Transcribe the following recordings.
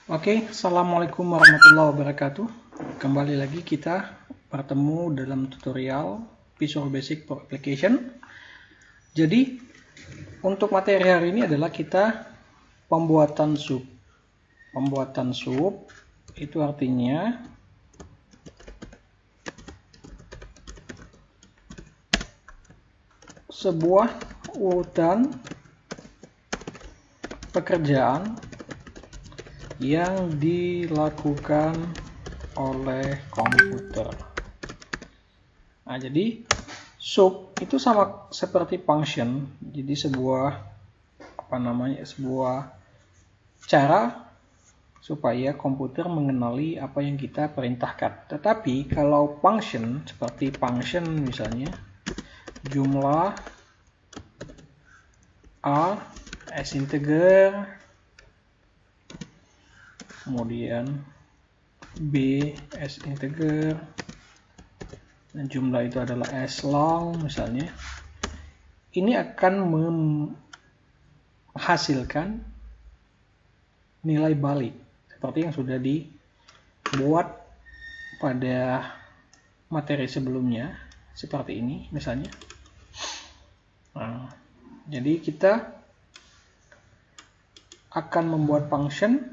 Oke, Assalamualaikum warahmatullahi wabarakatuh. Kembali lagi kita bertemu dalam tutorial Visual Basic for Application. Jadi, untuk materi hari ini adalah kita pembuatan sub. Pembuatan sub itu artinya sebuah urutan pekerjaan yang dilakukan oleh komputer. Nah, jadi sub itu sama seperti function. Jadi sebuah sebuah cara supaya komputer mengenali apa yang kita perintahkan. Tetapi kalau function seperti function misalnya jumlah A as integer, kemudian B as integer, dan jumlah itu adalah as long misalnya, ini akan menghasilkan nilai balik seperti yang sudah dibuat pada materi sebelumnya seperti ini misalnya. Nah, jadi kita akan membuat function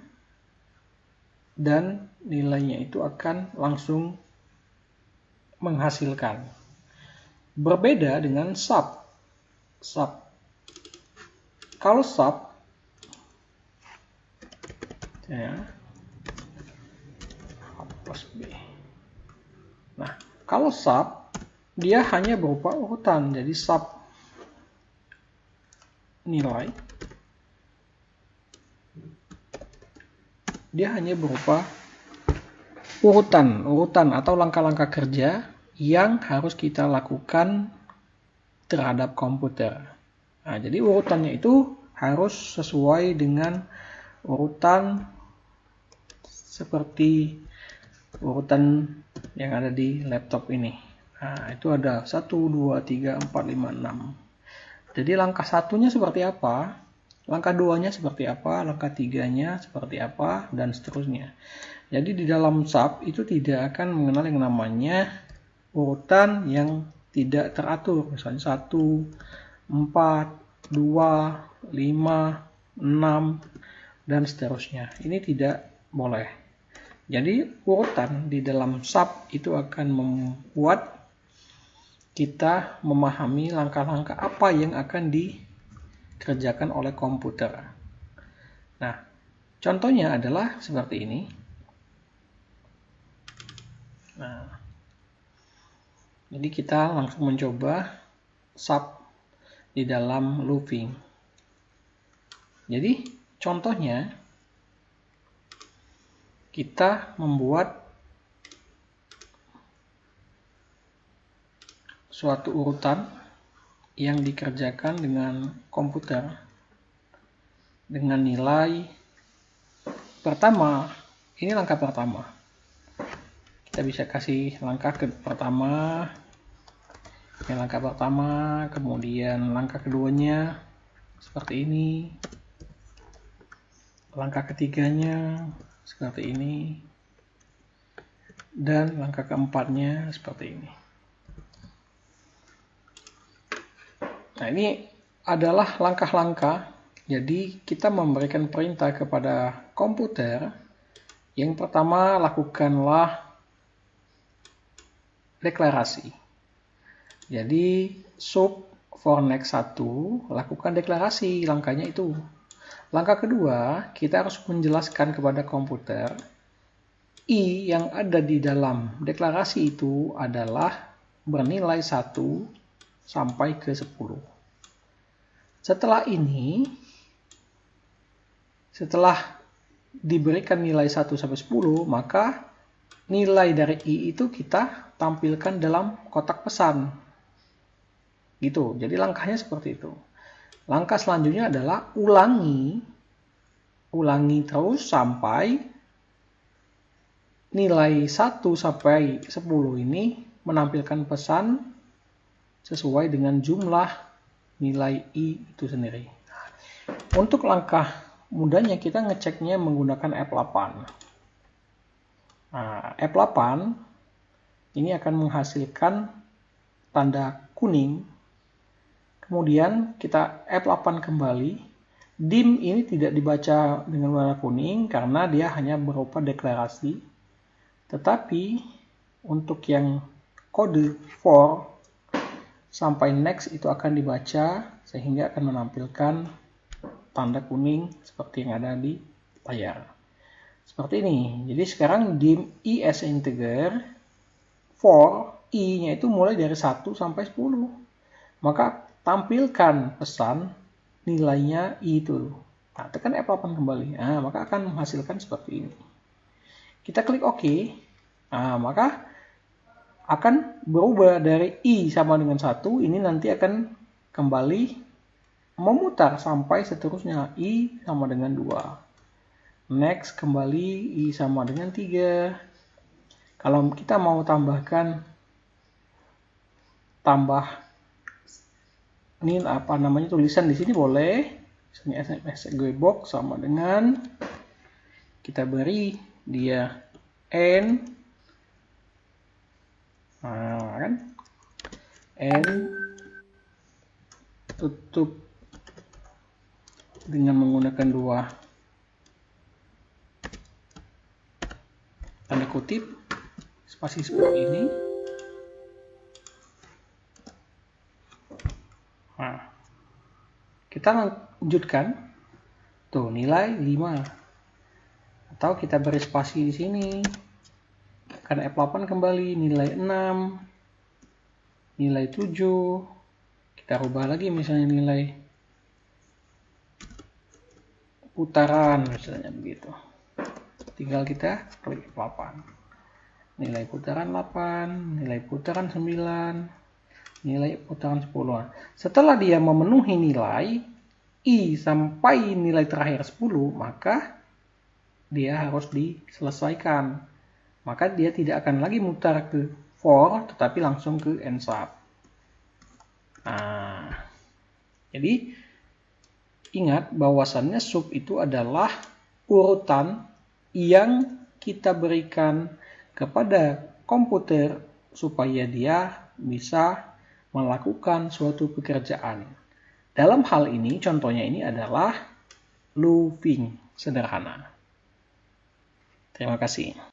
dan nilainya itu akan langsung menghasilkan. Berbeda dengan sub. Kalau sub ya, plus B. Nah, kalau sub dia hanya berupa urutan. Jadi sub nilai dia hanya berupa urutan atau langkah-langkah kerja yang harus kita lakukan terhadap komputer. Nah, jadi urutannya itu harus sesuai dengan urutan seperti urutan yang ada di laptop ini. Nah, itu ada 1, 2, 3, 4, 5, 6. Jadi langkah satunya seperti apa? Langkah 2-nya seperti apa, langkah 3-nya seperti apa, dan seterusnya. Jadi di dalam sub itu tidak akan mengenal yang namanya urutan yang tidak teratur. Misalnya 1, 4, 2, 5, 6, dan seterusnya. Ini tidak boleh. Jadi urutan di dalam sub itu akan membuat kita memahami langkah-langkah apa yang akan dikerjakan oleh komputer. Nah, contohnya adalah seperti ini. Nah, jadi kita langsung mencoba sub di dalam looping. Jadi contohnya kita membuat suatu urutan yang dikerjakan dengan komputer dengan nilai pertama. Ini langkah pertama. Kita bisa kasih langkah pertama, ini langkah pertama, kemudian langkah keduanya seperti ini, langkah ketiganya seperti ini, dan langkah keempatnya seperti ini. Nah, ini adalah langkah-langkah. Jadi kita memberikan perintah kepada komputer. Yang pertama, lakukanlah deklarasi. Jadi sub for next 1, lakukan deklarasi langkahnya itu. Langkah kedua, kita harus menjelaskan kepada komputer I yang ada di dalam deklarasi itu adalah bernilai 1 sampai ke 10. Setelah ini, setelah diberikan nilai 1 sampai 10, maka nilai dari I itu kita tampilkan dalam kotak pesan. Gitu. Jadi langkahnya seperti itu. Langkah selanjutnya adalah ulangi terus sampai nilai 1 sampai 10 ini menampilkan pesan sesuai dengan jumlah nilai I itu sendiri. Untuk langkah mudahnya kita ngeceknya menggunakan F8. Nah, F8 ini akan menghasilkan tanda kuning. Kemudian kita F8 kembali. Dim ini tidak dibaca dengan warna kuning karena dia hanya berupa deklarasi. Tetapi untuk yang kode for sampai next itu akan dibaca sehingga akan menampilkan tanda kuning seperti yang ada di layar. Seperti ini. Jadi sekarang dim i as integer, for i-nya itu mulai dari 1 sampai 10. Maka tampilkan pesan nilainya i itu. Nah, tekan F8 kembali. Nah, maka akan menghasilkan seperti ini. Kita klik OK. Nah, maka akan berubah dari i sama dengan 1. Ini nanti akan kembali memutar sampai seterusnya i sama dengan 2. Next kembali i sama dengan 3. Kalau kita mau tambah ini apa namanya tulisan di sini boleh. Misalnya SMS Gwebox sama dengan kita beri dia n. Nah, kan? N tutup dengan menggunakan 2 tanda kutip spasi seperti ini. Nah, kita lanjutkan tuh nilai 5 atau kita beri spasi di sini. Karena F8 kembali nilai 6, nilai 7, kita rubah lagi misalnya nilai putaran misalnya begitu. Tinggal kita klik F8. Nilai putaran 8, nilai putaran 9, nilai putaran 10. Setelah dia memenuhi nilai i sampai nilai terakhir 10, maka dia harus diselesaikan. Maka dia tidak akan lagi mutar ke for, tetapi langsung ke end sub. Nah, jadi ingat bahwasannya sub itu adalah urutan yang kita berikan kepada komputer supaya dia bisa melakukan suatu pekerjaan. Dalam hal ini, contohnya ini adalah looping sederhana. Terima kasih.